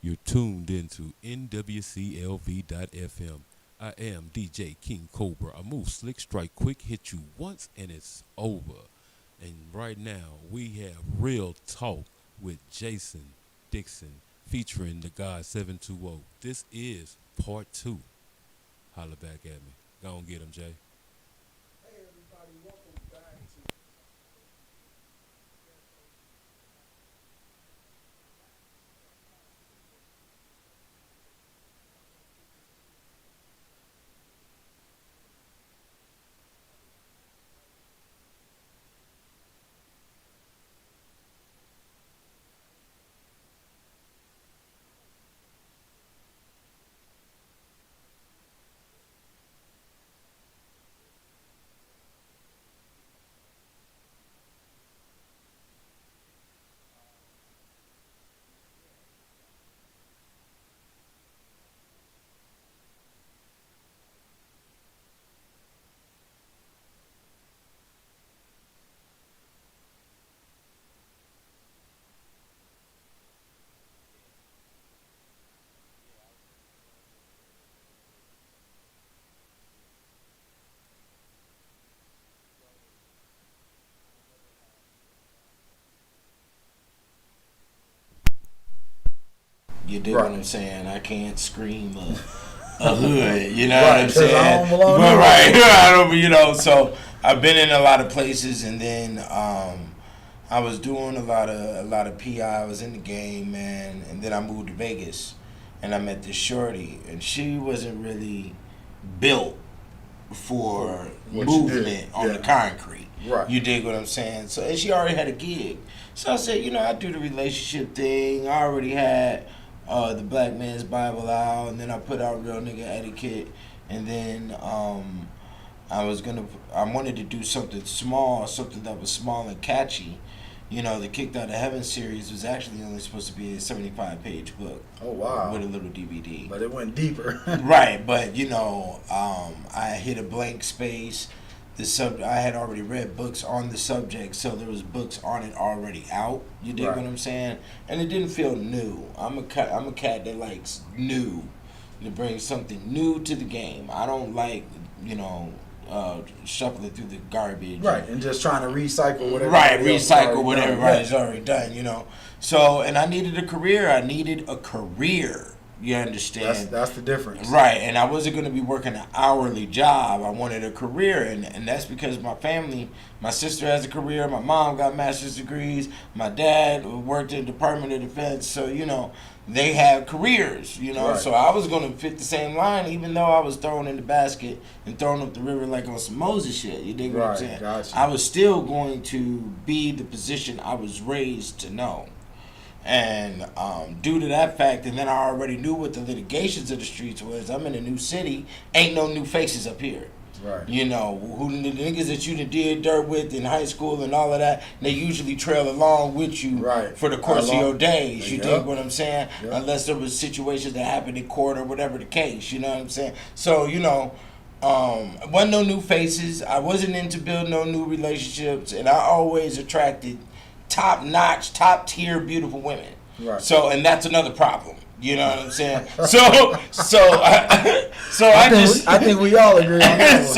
You're tuned into NWCLV.FM. I am DJ King Cobra. I move slick, strike quick, hit you once, and it's over. And right now, we have Real Talk with Jayson, Dixon, featuring the guy 720. This is part two. Holla back at me. Go on, get him, Jay. Hey everybody, welcome back to You dig what right, I'm saying? I can't scream a hood. You know what I'm right, because I don't saying? belong But nowhere. right, I don't. So I've been in a lot of places, and then I was doing a lot of PI. I was in the game, man, and then I moved to Vegas, and I met this shorty, and she wasn't really built for What you did, movement on the yeah. concrete. Right. You dig what I'm saying? So, and she already had a gig. So I said, I do the relationship thing. I already had the Black Man's Bible out, and then I put out Real Nigga Etiquette, and then I wanted to do something small, something that was small and catchy. The Kicked Out of Heaven series was actually only supposed to be a 75-page book. Oh wow. With a little DVD. But it went deeper. Right, but I hit a blank space. I had already read books on the subject, so there was books on it already out. You dig Right. what I'm saying? And it didn't feel new. I'm a cat that likes new, to bring something new to the game. I don't like shuffling through the garbage. Right, and just trying to recycle whatever. Right, everybody else recycle what already done. everybody's Yeah. already done. So, and I needed a career. I needed a career. You understand? That's the difference. Right, and I wasn't going to be working an hourly job. I wanted a career, and that's because my sister has a career, my mom got master's degrees, my dad worked in the Department of Defense, so, they have careers, Right. So I was going to fit the same line, even though I was thrown in the basket and thrown up the river like on some Moses shit. You dig what I'm Right, saying? gotcha. I was still going to be the position I was raised to know. And due to that fact, and then I already knew what the litigations of the streets was. I'm in a new city, ain't no new faces up here. Right. Who the niggas that you done did dirt with in high school and all of that, they usually trail along with you Right. for the course of your days. You Yep. dig what I'm saying? Yep. Unless there was situations that happened in court or whatever the case. You know what I'm saying? So, wasn't no new faces. I wasn't into building no new relationships, and I always attracted top-notch, top-tier, beautiful women. Right. So, and that's another problem. You know what I'm saying? I think we all agree on that.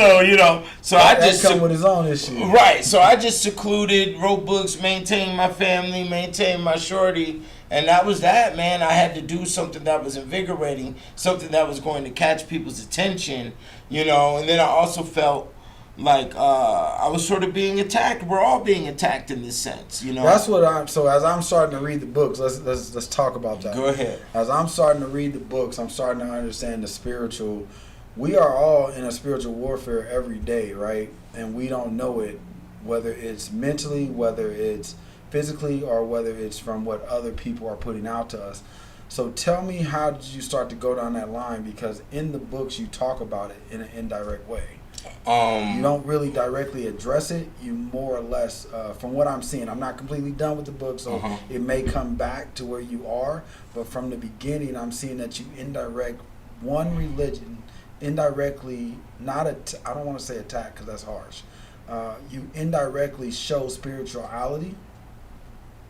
That come with his own issue. Right. So I just secluded, wrote books, maintained my family, maintained my shorty, and that was that, man. I had to do something that was invigorating, something that was going to catch people's attention, and then I also felt like I was sort of being attacked. We're all being attacked in this sense, That's what so as I'm starting to read the books, let's talk about that. Go ahead. As I'm starting to read the books, I'm starting to understand the spiritual. We are all in a spiritual warfare every day, right? And we don't know it, whether it's mentally, whether it's physically, or whether it's from what other people are putting out to us. So tell me, how did you start to go down that line? Because in the books you talk about it in an indirect way. You don't really directly address it. You more or less, from what I'm seeing, I'm not completely done with the book, so it may come back to where you are. But from the beginning, I'm seeing that you indirect one religion, indirectly, I don't want to say attack because that's harsh. You indirectly show spirituality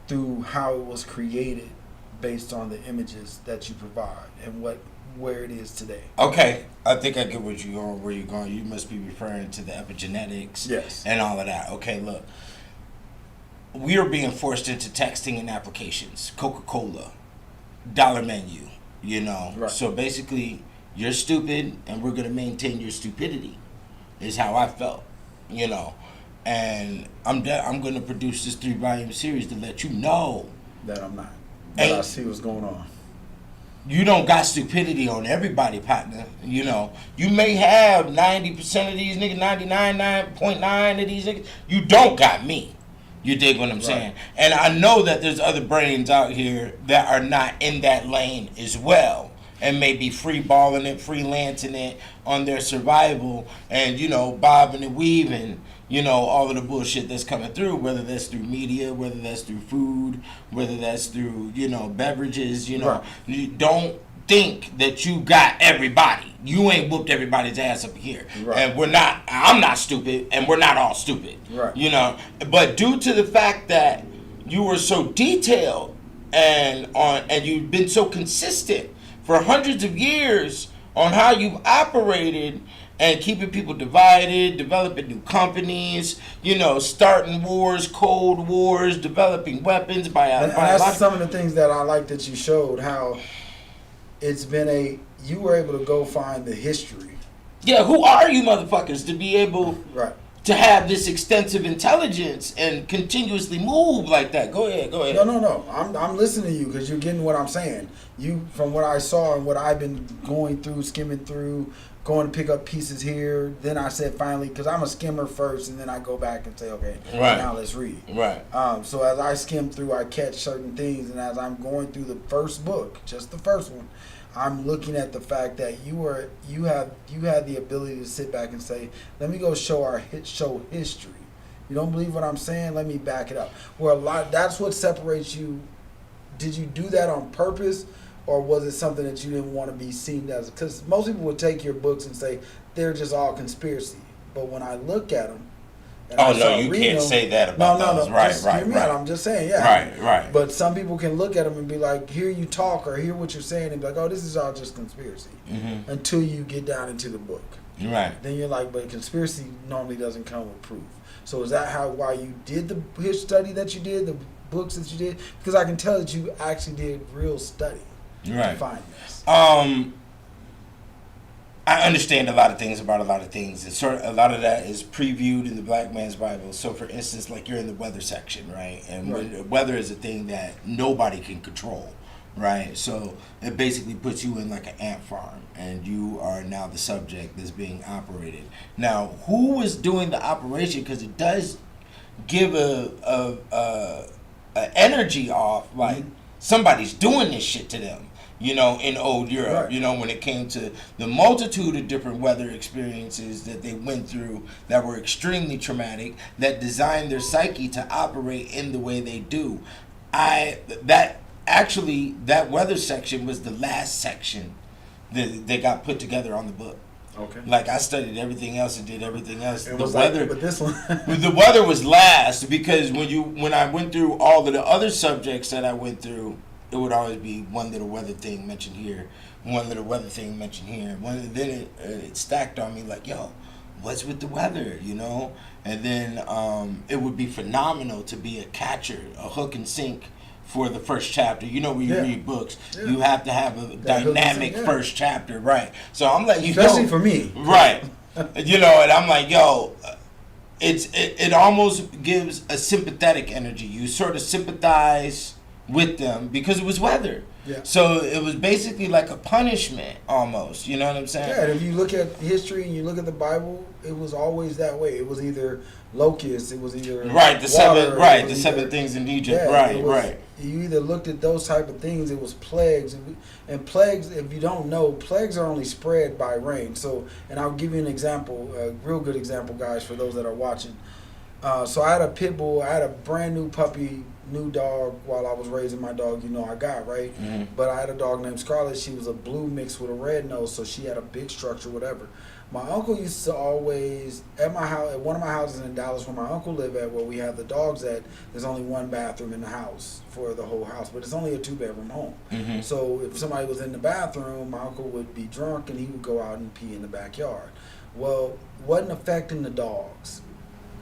through how it was created based on the images that you provide and where it is today. Okay, I think I get where you're going. You must be referring to the epigenetics, Yes, and all of that. Okay, look, we are being forced into texting and applications. Coca-Cola, dollar menu. You know, Right. So basically, you're stupid, and we're gonna maintain your stupidity. Is how I felt. You know, and I'm gonna produce this 3-volume series to let you know that I'm not. But I Ain't- see what's going on. you don't got stupidity on everybody, partner. You know, you may have 90% of these niggas, 99.9 of these niggas. You don't got me. You dig what I'm saying? And I know that there's other brains out here that are not in that lane as well, and may be free balling it, freelancing it on their survival, and you know, bobbing and weaving. You know, all of the bullshit that's coming through, whether that's through media, whether that's through food, whether that's through, you know, beverages, you know. Right. You don't think that you got everybody. You ain't whooped everybody's ass up here. Right. And I'm not stupid, and we're not all stupid. Right. You know, but due to the fact that you were so detailed and you've been so consistent for hundreds of years on how you've operated and keeping people divided, developing new companies, you know, starting wars, cold wars, developing weapons And that's some of the things that I like that you showed, how it's been you were able to go find the history. Yeah, who are you motherfuckers to be able Right. to have this extensive intelligence and continuously move like that? Go ahead. No. I'm listening to you because you're getting what I'm saying. You, from what I saw and what I've been going through, skimming through, going to pick up pieces here. Then I said finally, because I'm a skimmer first, and then I go back and say, okay, Right. now let's read. Right. So as I skim through, I catch certain things, and as I'm going through the first book, just the first one, I'm looking at the fact that you had the ability to sit back and say, let me go show history. You don't believe what I'm saying? Let me back it up. Where that's what separates you. Did you do that on purpose, or was it something that you didn't want to be seen as? Because most people would take your books and say they're just all conspiracy. But when I look at them, Oh no, you can't say that about those. Right, just right, hear me right. out. I'm just saying, yeah. Right. But some people can look at them and be like, hear you talk or hear what you're saying and be like, oh, this is all just conspiracy. Mm-hmm. Until you get down into the book. Right. Then you're like, but conspiracy normally doesn't come with proof. So is that why you did the study that you did, the books that you did? Because I can tell that you actually did real study to find this. I understand a lot of things about a lot of things. It's a lot of that is previewed in the Black Man's Bible. So, for instance, like you're in the weather section, right? And weather is a thing that nobody can control, right? So it basically puts you in like an ant farm, and you are now the subject that's being operated. Now, who is doing the operation? Because it does give a energy off, like somebody's doing this shit to them. You know, in old Europe, Right. you know, when it came to the multitude of different weather experiences that they went through that were extremely traumatic, that designed their psyche to operate in the way they do. That weather section was the last section that got put together on the book. Okay. Like I studied everything else and did everything else. It The was weather, like, but this one. the weather was last because when I went through all of the other subjects that I went through, it would always be one little weather thing mentioned here, one little weather thing mentioned here. Then it stacked on me like, yo, what's with the weather, you know? And then it would be phenomenal to be a catcher, a hook and sink for the first chapter. You know, when you read books, you have to have a dynamic first chapter, right? So I'm letting you know. Especially for me. Right. You know, and I'm like, yo, it almost gives a sympathetic energy. You sort of sympathize with them because it was weather. Yeah. So it was basically like a punishment almost. You know what I'm saying? Yeah, and if you look at history and you look at the Bible, it was always that way. It was either locusts, it was either the seven things in Egypt. Yeah, right. You either looked at those type of things, it was plagues, and plagues, if you don't know, plagues are only spread by rain. So, and I'll give you an example, a real good example, guys, for those that are watching. So I had a pit bull, I had a brand new puppy new dog while I was raising my dog, I got, right? Mhm. But I had a dog named Scarlet. She was a blue mixed with a red nose, so she had a big structure, whatever. My uncle used to always, at my house, at one of my houses in Dallas where my uncle lived at, where we have the dogs at, there's only one bathroom in the house for the whole house, but it's only a 2-bedroom home. Mhm. So if somebody was in the bathroom, my uncle would be drunk and he would go out and pee in the backyard. Well, wasn't affecting the dogs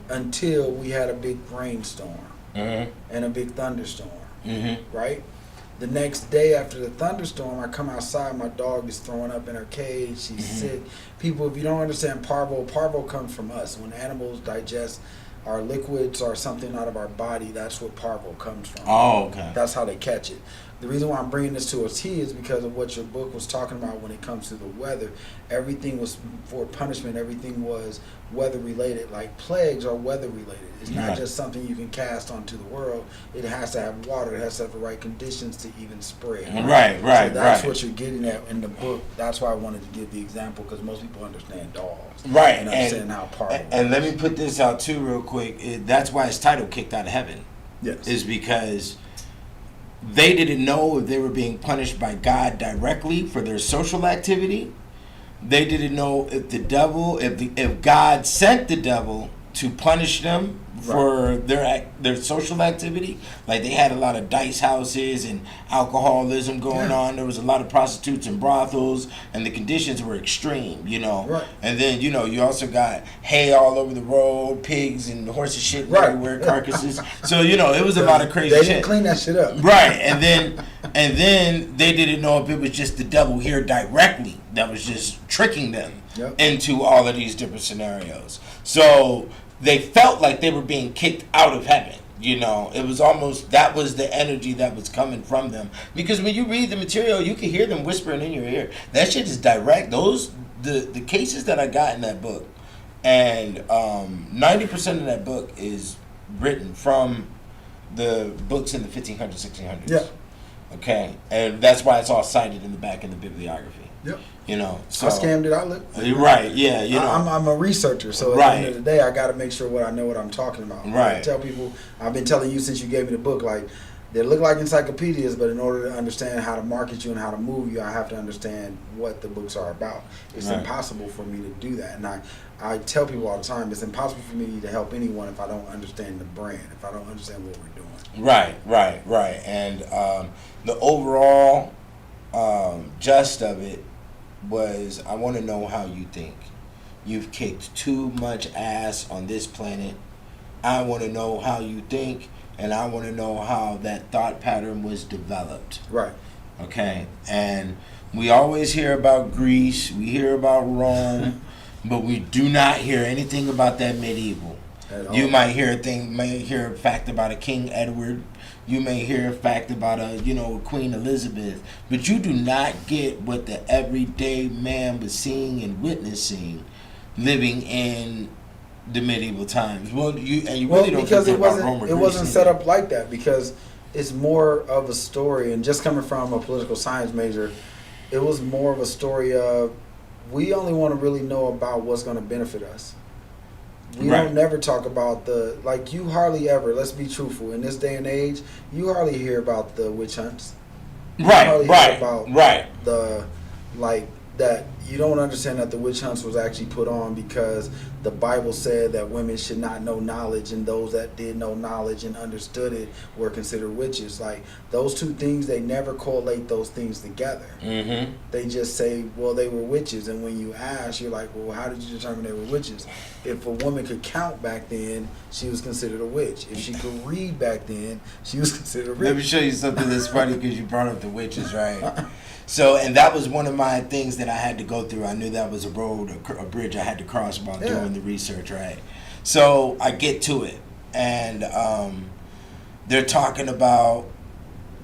until we had a big rainstorm Mhm. and a big thunderstorm, Mhm. right? The next day after the thunderstorm, I come outside, my dog is throwing up in her cage, she's sick. People, if you don't understand parvo comes from us. When animals digest our liquids or something out of our body, that's what parvo comes from. Oh, okay. That's how they catch it. The reason why I'm bringing this to a T is because of what your book was talking about when it comes to the weather. Everything was for punishment. Everything was weather related. Like plagues are weather related. It's not Right. just something you can cast onto the world. It has to have water. It has to have the right conditions to even spread. Right, right, So that's right. what you're getting at in the book. That's why I wanted to give the example, because most people understand dogs. Right, And understand how parvo and let me works. put this out too real quick. That's why it's titled Kicked Out of Heaven. Yes. Is because they didn't know if they were being punished by God directly for their social activity. They didn't know if the devil, if God sent the devil to punish them for their social activity. Like they had a lot of dice houses and alcoholism going on. There was a lot of prostitutes and brothels, and the conditions were extreme, Right. And then you also got hay all over the road, pigs and horses shit everywhere, carcasses. So it was a lot of crazy They shit. didn't clean that shit up. Right, and then they didn't know if it was just the devil here directly that was just tricking them into all of these different scenarios. So they felt like they were being kicked out of heaven. It was almost, that was the energy that was coming from them. Because when you read the material, you can hear them whispering in your ear. That shit is direct. The cases that I got in that book, and 90% of that book is written from the books in the 1500s, 1600s. Yeah. Okay, and that's why it's all cited in the back in the bibliography. Yep. So I scammed it. I look. right, yeah, I'm a researcher, so at the end of the day, I got to make sure I know what I'm talking about. Right. I tell people, I've been telling you since you gave me the book, like they look like encyclopedias, but in order to understand how to market you and how to move you, I have to understand what the books are about. It's impossible for me to do that, and I tell people all the time, it's impossible for me to help anyone if I don't understand the brand, if I don't understand what we're doing. Right, and the overall gist of it was, I want to know how you think. You've kicked too much ass on this planet. I want to know how you think, and I want to know how that thought pattern was developed. Right. Okay? And we always hear about Greece, we hear about Rome, but we do not hear anything about that medieval. You might hear a fact about a King Edward. You may hear a fact about a Queen Elizabeth, but you do not get what the everyday man was seeing and witnessing, living in the medieval times. Well, you really don't because think it about Rome or wasn't Greece set either. up like that, because it's more of a story, and just coming from a political science major, it was more of a story of we only want to really know about what's going to benefit us. We don't never talk about you hardly ever, let's be truthful, in this day and age, you hardly hear about the witch hunts. Right. That you don't understand that the witch hunts was actually put on because the Bible said that women should not know knowledge, and those that did know knowledge and understood it were considered witches. Like those two things, they never correlate those things together. Mm-hmm. They just say, well, they were witches, and when you ask, you're like, well, how did you determine they were witches? If a woman could count back then, she was considered a witch. If she could read back then, she was considered a witch. Let me show you something that's funny because you brought up the witches, right? So, and that was one of my things that I had to go through. I knew that was a road, a bridge I had to cross while doing the research, right? So I get to it, and they're talking about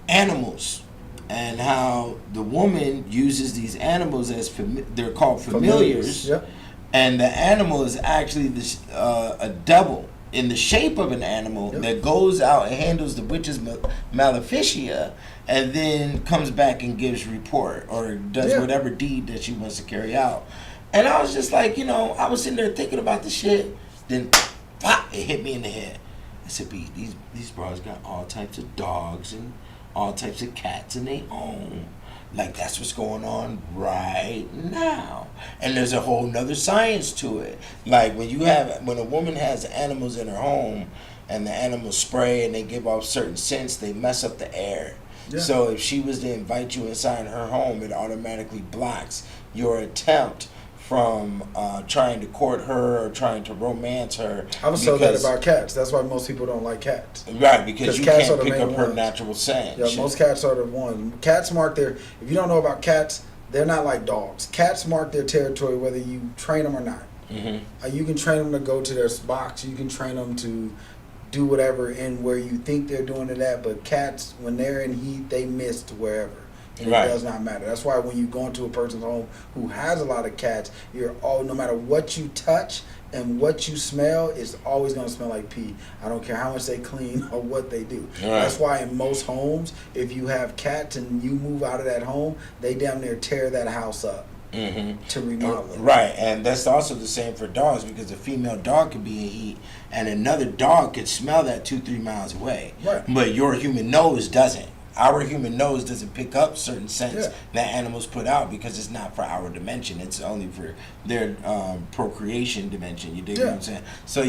animals and how the woman uses these animals as they're called familiars. Yep. And the animal is actually a devil in the shape of an animal that goes out and handles the witch's maleficia, and then comes back and gives report or does whatever deed that she wants to carry out. And I was just like, I was sitting there thinking about the shit. Then, pop, it hit me in the head. I said, B, these bros got all types of dogs and all types of cats in their home. Like, that's what's going on right now. And there's a whole nother science to it. Like, when a woman has animals in her home and the animals spray and they give off certain scents, they mess up the air. Yeah. So if she was to invite you inside her home, it automatically blocks your attempt from trying to court her or trying to romance her. I was told that about cats. That's why most people don't like cats. Right, because you can't pick up her natural scent. Yeah, most cats are the ones. Cats mark their... If you don't know about cats, they're not like dogs. Cats mark their territory whether you train them or not. Mm-hmm. You can train them to go to their box. You can train them to do whatever in where you think they're doing it at. But cats, when they're in heat, they miss to wherever. And right. It does not matter. That's why when you go into a person's home who has a lot of cats, no matter what you touch and what you smell, it's always going to smell like pee. I don't care how much they clean or what they do. Right. That's why in most homes, if you have cats and you move out of that home, they damn near tear that house up. Mm-hmm. To remodel it. Right, and that's also the same for dogs, because a female dog could be in heat and another dog could smell that 2-3 miles away. Right. But your human nose doesn't. Our human nose doesn't pick up certain scents that animals put out because it's not for our dimension. It's only for their procreation dimension. You dig what I'm saying? So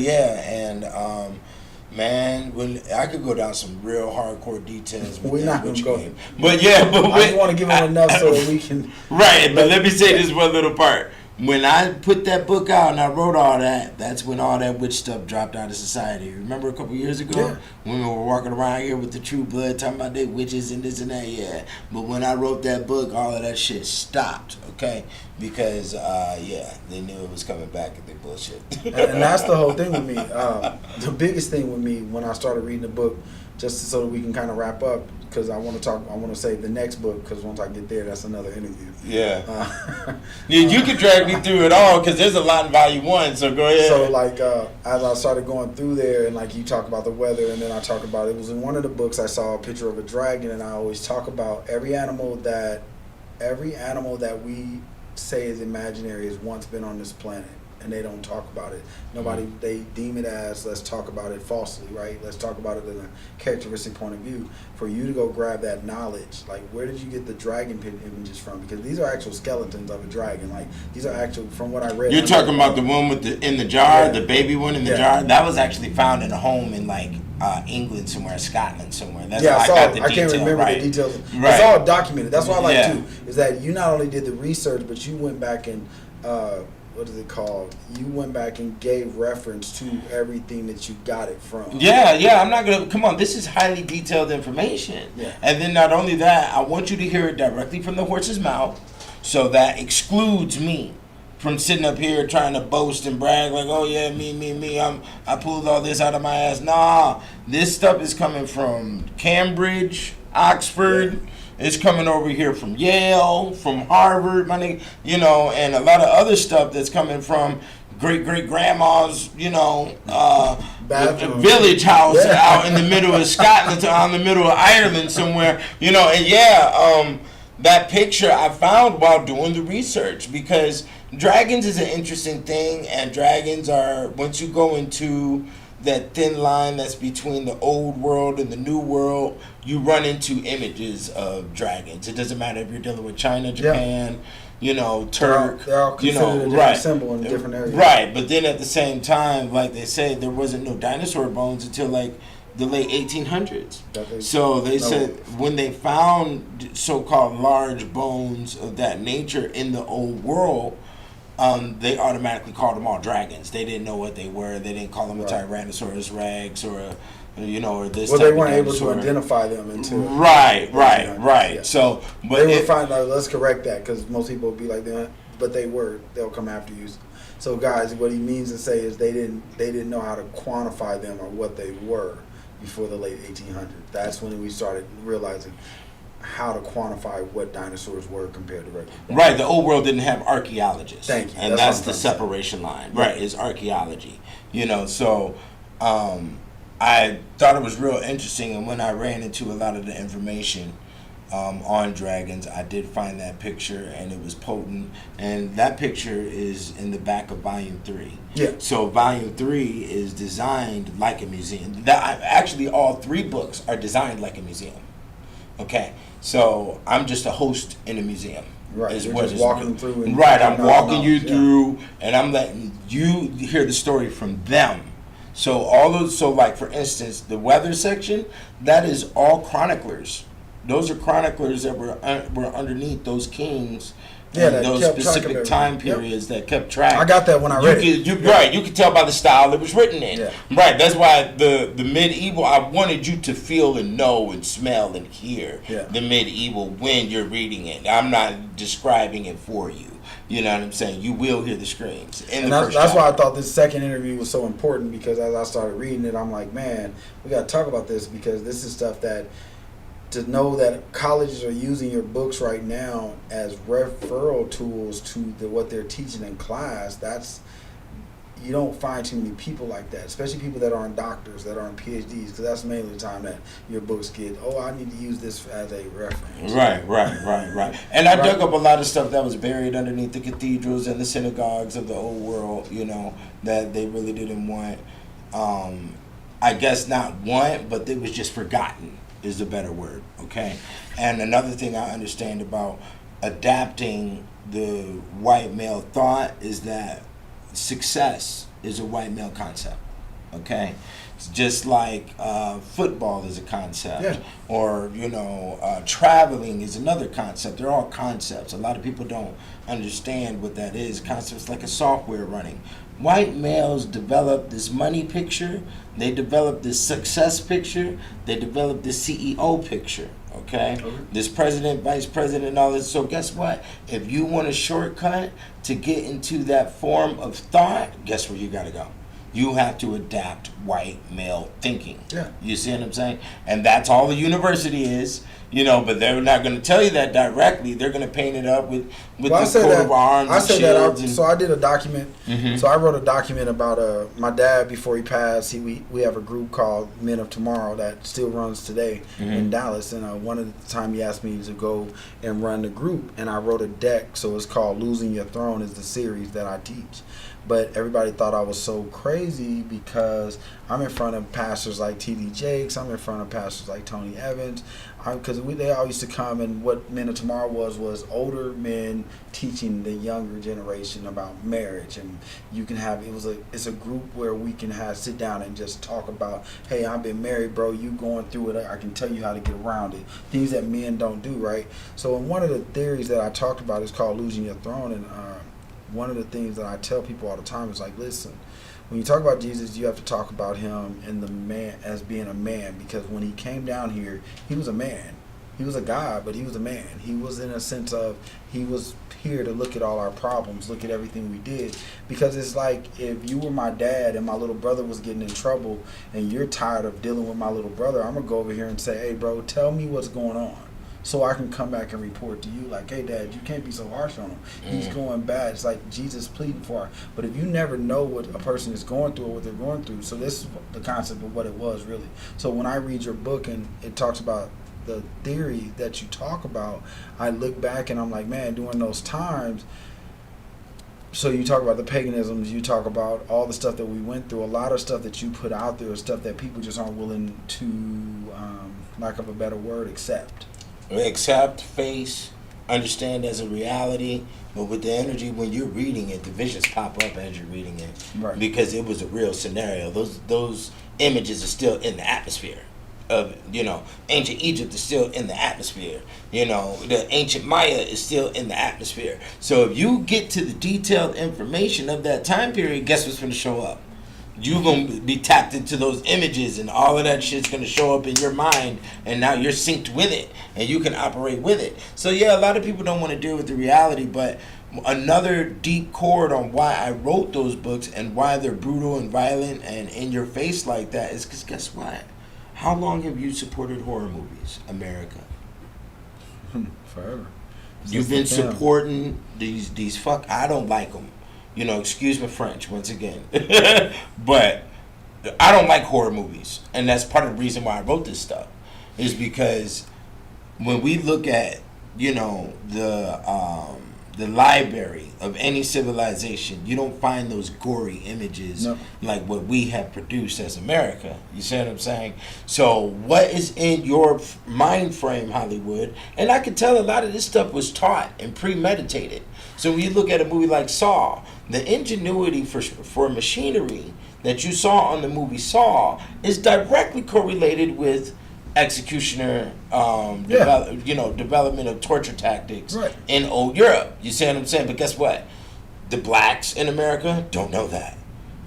man, when I could go down some real hardcore details. We're not going to go. But I just want to give them enough so that we can. Right, but let me say this one little part. When I put that book out and I wrote all that, that's when all that witch stuff dropped out of society. Remember a couple years ago? Women were walking around here with the true blood talking about they witches and this and that, yeah. But when I wrote that book, all of that shit stopped, okay? Because, they knew it was coming back and they bullshit. And that's the whole thing with me. The biggest thing with me when I started reading the book, just so that we can kind of wrap up, because I want to say the next book, because once I get there, that's another interview. Yeah. You can drag me through it all, because there's a lot in volume 1, so go ahead. So, as I started going through there, and, you talk about the weather, and then I talk about, it was in one of the books, I saw a picture of a dragon, and I always talk about every animal that we say is imaginary has once been on this planet. And they don't talk about it. Nobody, they deem it as, let's talk about it falsely, right? Let's talk about it in a characteristic point of view. For you to go grab that knowledge, where did you get the dragon pit images from? Because these are actual skeletons of a dragon. These are actual, from what I read. You're talking about the one with in the jar, the baby one in the jar? That was actually found in a home in England somewhere, Scotland somewhere. That's I saw it. I can't remember the details. Right. It's all documented. That's what I like too, is that you not only did the research, but you went back and what is it called? You went back and gave reference to everything that you got it from. Yeah, I'm not going to... Come on, this is highly detailed information. Yeah. And then not only that, I want you to hear it directly from the horse's mouth, so that excludes me from sitting up here trying to boast and brag like, oh yeah, me, I pulled all this out of my ass. Nah, this stuff is coming from Cambridge, Oxford... Yeah. It's coming over here from Yale, from Harvard, my nigga, and a lot of other stuff that's coming from great-great-grandma's, village house out in the middle of Scotland, out in the middle of Ireland somewhere, and that picture I found while doing the research, because dragons is an interesting thing, and dragons are, once you go into that thin line that's between the old world and the new world, you run into images of dragons. It doesn't matter if you're dealing with China, Japan, Turk. They're all considered a different symbol in different areas. Right, but then at the same time, like they say, there wasn't no dinosaur bones until the late 1800s. So they said when they found so-called large bones of that nature in the old world, they automatically called them all dragons. They didn't know what they were. They didn't call them a Tyrannosaurus Rex or or this. Well, they weren't able to identify them until. Right. Yeah. So, but they would find out. Let's correct that, because most people would be like that, but they were. They'll come after you. So, guys, what he means to say is they didn't know how to quantify them or what they were before the late 1800s. That's when we started realizing how to quantify what dinosaurs were compared to regular dinosaurs. Right, the old world didn't have archaeologists. Thank you. And that's the separation line. Right, is archaeology. So I thought it was real interesting, and when I ran into a lot of the information, on dragons. I did find that picture, and it was potent. And that picture is in the back of Volume 3. Yeah. So Volume 3 is designed like a museum. Actually, all 3 books are designed like a museum. Okay, so I'm just a host in a museum. Right, Is you're what just is walking through. And right, I'm walking you yeah. through, and I'm letting you hear the story from them. So all those, so like for instance, the weather section, that is all chroniclers. Those are chroniclers that were underneath those kings. Yeah, and that those kept track of specific everything. time periods that kept track. I got that when I read it. Right, you could tell by the style it was written in. Yeah. Right, that's why the medieval, I wanted you to feel and know and smell and hear the medieval when you're reading it. I'm not describing it for you. You know what I'm saying? You will hear the screams. And that's why I thought this second interview was so important, because as I started reading it, I'm like, man, we got to talk about this, because this is stuff that, to know that colleges are using your books right now as referral tools to what they're teaching in class, you don't find too many people like that, especially people that aren't doctors, that aren't PhDs, because that's mainly the time that your books get, I need to use this as a reference. Right. And I dug up a lot of stuff that was buried underneath the cathedrals and the synagogues of the old world, that they really didn't want. I guess not want, but it was just forgotten is the better word, okay? And another thing I understand about adapting the white male thought is that success is a white male concept, okay? It's just like football is a concept, or traveling is another concept. They're all concepts. A lot of people don't understand what that is. Concepts like a software running. White males develop this money picture, they develop this success picture, they develop this CEO picture, okay? This president, vice president, and all this. So guess what? If you want a shortcut to get into that form of thought, guess where you gotta go? You have to adapt white male thinking. Yeah. You see what I'm saying? And that's all the university is, but they're not going to tell you that directly. They're going to paint it up with the coat of arms and shields. So I did a document. Mm-hmm. So I wrote a document about my dad before he passed. We have a group called Men of Tomorrow that still runs today in Dallas. And one of the time he asked me to go and run the group, and I wrote a deck. So it's called Losing Your Throne is the series that I teach. But everybody thought I was so crazy because I'm in front of pastors like T.D. Jakes. I'm in front of pastors like Tony Evans. Because they all used to come, and what Men of Tomorrow was older men teaching the younger generation about marriage. And you can have, it's a group where we can sit down and just talk about, hey, I've been married, bro. You going through it. I can tell you how to get around it. Things that men don't do, right? So one of the theories that I talked about is called Losing Your Throne. And one of the things that I tell people all the time is like, listen, when you talk about Jesus, you have to talk about him and the man as being a man, because when he came down here, he was a man. He was a God, but he was a man. He was in a sense of, he was here to look at all our problems, look at everything we did. Because it's like, if you were my dad and my little brother was getting in trouble and you're tired of dealing with my little brother, I'm going to go over here and say, hey, bro, tell me what's going on, so I can come back and report to you like, hey, Dad, you can't be so harsh on him. He's going bad. It's like Jesus pleading for her. But if you never know what a person is going through or what they're going through, so this is the concept of what it was, really. So when I read your book and it talks about the theory that you talk about, I look back and I'm like, man, during those times, so you talk about the paganisms, you talk about all the stuff that we went through, a lot of stuff that you put out there is stuff that people just aren't willing to, lack of a better word, accept, face, understand as a reality. But with the energy, when you're reading it, the visions pop up as you're reading it, right? Because it was a real scenario. Those images are still in the atmosphere of, ancient Egypt is still in the atmosphere. The ancient Maya is still in the atmosphere. So if you get to the detailed information of that time period, guess what's going to show up? You're going to be tapped into those images, and all of that shit's going to show up in your mind, and now you're synced with it, and you can operate with it. So yeah, a lot of people don't want to deal with the reality, but another deep chord on why I wrote those books and why they're brutal and violent and in your face like that is because guess what? How long have you supported horror movies, America? Forever. You've been supporting these I don't like them. Excuse my French once again. But I don't like horror movies. And that's part of the reason why I wrote this stuff. Is because when we look at, the library of any civilization, you don't find those gory images like what we have produced as America. You see what I'm saying? So what is in your mind frame, Hollywood? And I can tell a lot of this stuff was taught and premeditated. So when you look at a movie like Saw, the ingenuity for machinery that you saw on the movie Saw is directly correlated with executioner, development of torture tactics in old Europe. You see what I'm saying? But guess what? The blacks in America don't know that.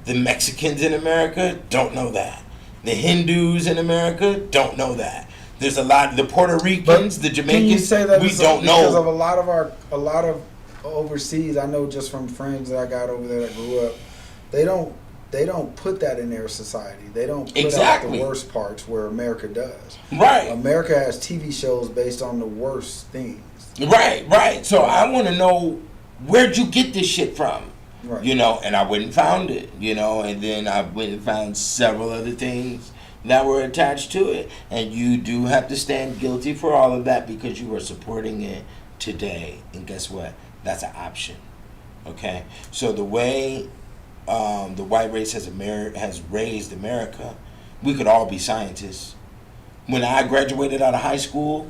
The Mexicans in America don't know that. The Hindus in America don't know that. There's a lot of the Puerto Ricans, the Jamaicans. Can you say that we don't know? Because of a lot of overseas, I know just from friends that I got over there that grew up, they don't put that in their society. They don't put out the worst parts where America does. Right. America has TV shows based on the worst things. Right. So I want to know, where'd you get this shit from? Right. And I went and found it, and then I went and found several other things that were attached to it. And you do have to stand guilty for all of that because you are supporting it today. And guess what? That's an option. Okay? So the way the white race has raised America, we could all be scientists. When I graduated out of high school,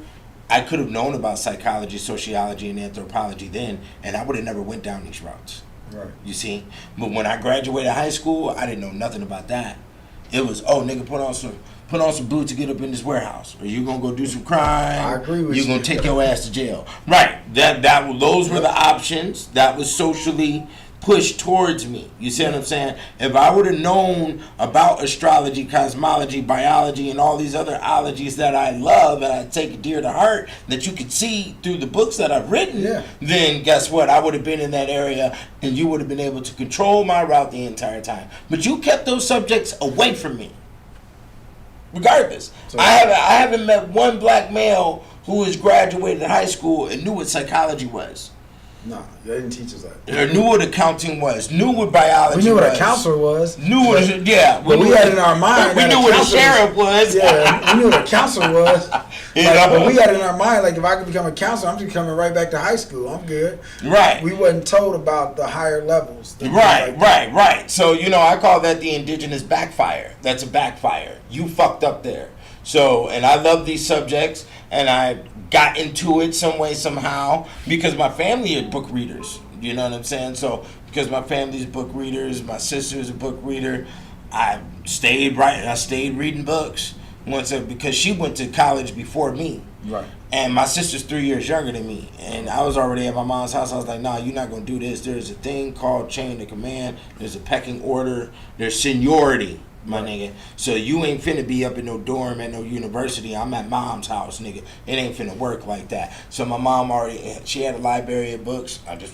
I could have known about psychology, sociology, and anthropology then, and I would have never went down these routes. Right. You see? But when I graduated high school, I didn't know nothing about that. It was, nigga, put on some boots to get up in this warehouse, or you gonna go do some crime. I agree with you. You're gonna take your ass to jail. Right. Those were the options that was socially pushed towards me. You see what I'm saying? If I would have known about astrology, cosmology, biology, and all these other ologies that I love and I take dear to heart, that you could see through the books that I've written, then guess what? I would have been in that area and you would have been able to control my route the entire time. But you kept those subjects away from me. Regardless. So, I haven't met one black male who has graduated high school and knew what psychology was. No, they didn't teach us that. Or knew what accounting was. Knew what biology was. We knew what a counselor was. Knew what, But we had in our mind. We knew what a sheriff was. Yeah, we knew what a counselor was. But we had in our mind, like, if I could become a counselor, I'm just coming right back to high school. I'm good. Right. We wasn't told about the higher levels. Right. So, I call that the indigenous backfire. That's a backfire. You fucked up there. So, and I love these subjects, and I got into it some way, somehow, because my family are book readers. You know what I'm saying? So, because my family's book readers, my sister's a book reader, I stayed reading books because she went to college before me. Right. And my sister's 3 years younger than me. And I was already at my mom's house. I was like, nah, you're not going to do this. There's a thing called chain of command. There's a pecking order. There's seniority. My nigga. So you ain't finna be up in no dorm at no university. I'm at mom's house, nigga. It ain't finna work like that. So my mom she had a library of books. I just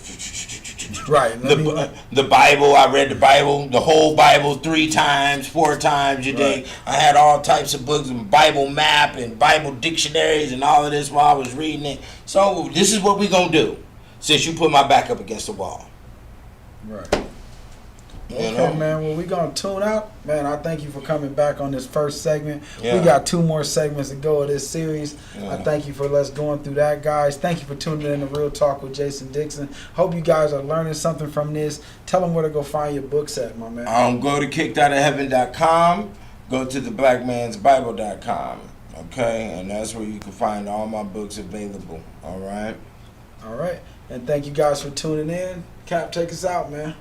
the Bible. I read the Bible, the whole Bible 3 times, 4 times a day. I had all types of books and Bible map and Bible dictionaries and all of this while I was reading it. So this is what we gonna do since you put my back up against the wall. Right. Okay, man. Well, we're going to tune out. Man, I thank you for coming back on this first segment. Yeah. We got 2 more segments to go of this series. Yeah. I thank you for going through that, guys. Thank you for tuning in to Real Talk with Jayson Dixon. Hope you guys are learning something from this. Tell them where to go find your books at, my man. Go to kickedoutofheaven.com. Go to theblackmansbible.com. Okay? And that's where you can find all my books available. All right? All right. And thank you guys for tuning in. Cap, take us out, man.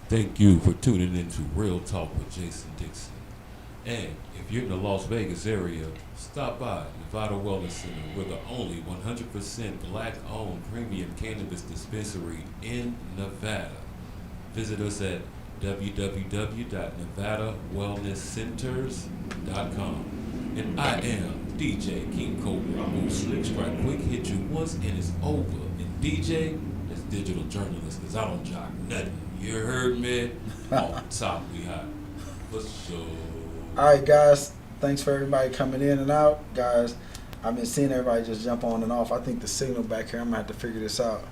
Thank you for tuning in to Real Talk with Jayson Dixon. And if you're in the Las Vegas area, stop by Nevada Wellness Center. We're the only 100% black-owned premium cannabis dispensary in Nevada. Visit us at www.nevadawellnesscenters.com. And I am DJ King Cobra. I'm gonna slick strike quick, hit you once, and it's over. And DJ, that's digital journalist, because I don't jock nothing. You heard me? On top, we hot. For sure. All right, guys. Thanks for everybody coming in and out. Guys, I've been seeing everybody just jump on and off. I think the signal back here, I'm going to have to figure this out.